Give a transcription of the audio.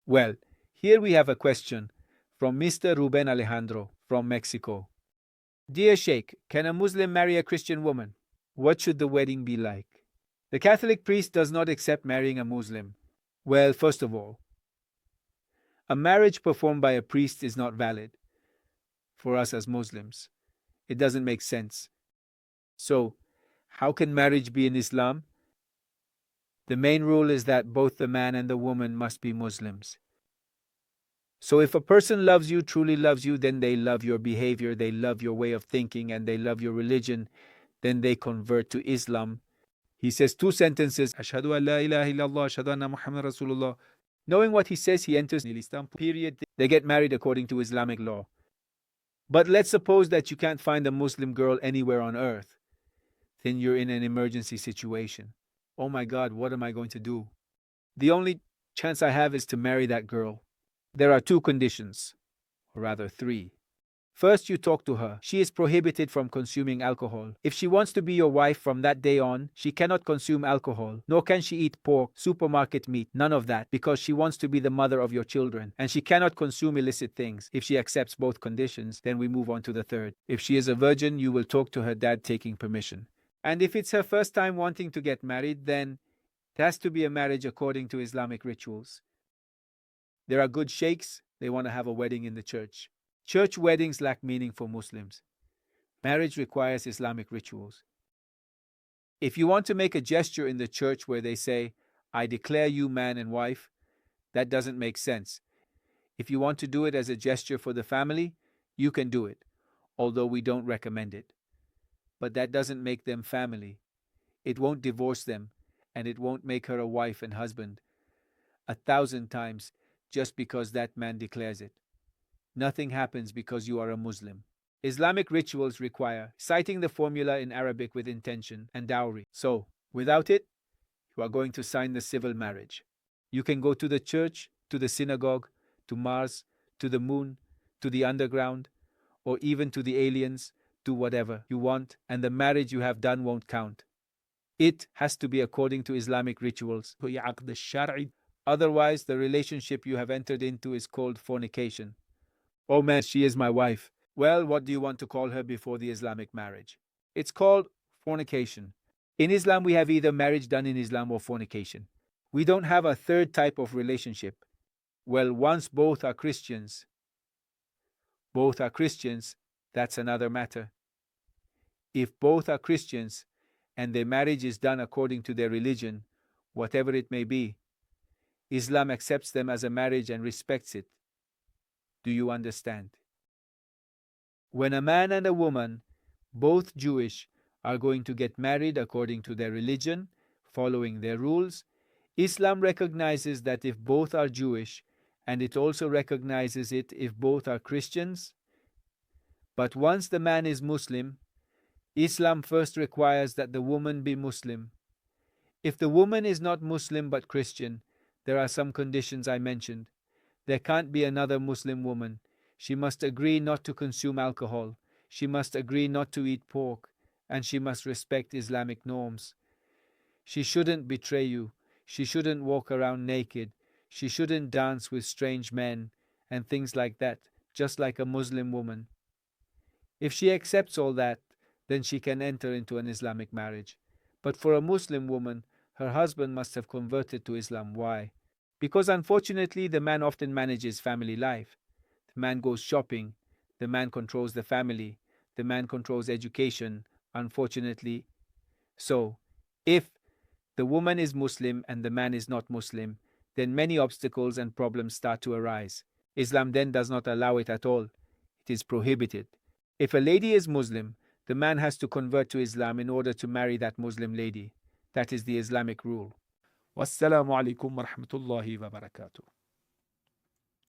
Well, here we have a question from Mr. Ruben Alejandro from Mexico. Dear Sheikh, can a Muslim marry a Christian woman? What should the wedding be like? The Catholic priest does not accept marrying a Muslim. Well, first of all, a marriage performed by a priest is not valid for us as Muslims. It doesn't make sense. So, how can marriage be in Islam? The main rule is that both the man and the woman must be Muslims. So if a person loves you, truly loves you, then they love your behavior, they love your way of thinking, and they love your religion, then they convert to Islam. He says two sentences, Ashhadu an la ilaha illallah, Ashhadu anna Muhammad Rasulullah. Knowing what he says, he enters Islam, period. They get married according to Islamic law. But let's suppose that you can't find a Muslim girl anywhere on earth. Then you're in an emergency situation. Oh my God, what am I going to do? The only chance I have is to marry that girl. There are two conditions, or rather three. First, you talk to her. She is prohibited from consuming alcohol. If she wants to be your wife from that day on, she cannot consume alcohol, nor can she eat pork, supermarket meat, none of that, because she wants to be the mother of your children, and she cannot consume illicit things. If she accepts both conditions, then we move on to the third. If she is a virgin, you will talk to her dad taking permission. And if it's her first time wanting to get married, then it has to be a marriage according to Islamic rituals. There are good sheikhs, they want to have a wedding in the church. Church weddings lack meaning for Muslims. Marriage requires Islamic rituals. If you want to make a gesture in the church where they say, I declare you man and wife, that doesn't make sense. If you want to do it as a gesture for the family, you can do it, although we don't recommend it. But that doesn't make them family. It won't divorce them, and it won't make her a wife and husband 1,000 times just because that man declares it. Nothing happens because you are a Muslim. Islamic rituals require citing the formula in Arabic with intention and dowry. So, without it, you are going to sign the civil marriage. You can go to the church, to the synagogue, to Mars, to the moon, to the underground, or even to the aliens, do whatever you want, and the marriage you have done won't count. It has to be according to Islamic rituals. Otherwise, the relationship you have entered into is called fornication. Oh man, she is my wife. Well, what do you want to call her before the Islamic marriage? It's called fornication. In Islam, we have either marriage done in Islam or fornication. We don't have a third type of relationship. Well, once both are Christians, that's another matter. If both are Christians and their marriage is done according to their religion, whatever it may be, Islam accepts them as a marriage and respects it. Do you understand? When a man and a woman, both Jewish, are going to get married according to their religion, following their rules, Islam recognizes that if both are Jewish, and it also recognizes it if both are Christians. But once the man is Muslim, Islam first requires that the woman be Muslim. If the woman is not Muslim but Christian, there are some conditions I mentioned. There can't be another Muslim woman. She must agree not to consume alcohol. She must agree not to eat pork. And she must respect Islamic norms. She shouldn't betray you. She shouldn't walk around naked. She shouldn't dance with strange men and things like that, just like a Muslim woman. If she accepts all that, then she can enter into an Islamic marriage. But for a Muslim woman, her husband must have converted to Islam. Why? Because unfortunately, the man often manages family life. The man goes shopping. The man controls the family. The man controls education, unfortunately. So, if the woman is Muslim and the man is not Muslim, then many obstacles and problems start to arise. Islam then does not allow it at all. It is prohibited. If a lady is Muslim, the man has to convert to Islam in order to marry that Muslim lady. That is the Islamic rule. Wassalamu alaikum wa rahmatullahi wa barakatuh.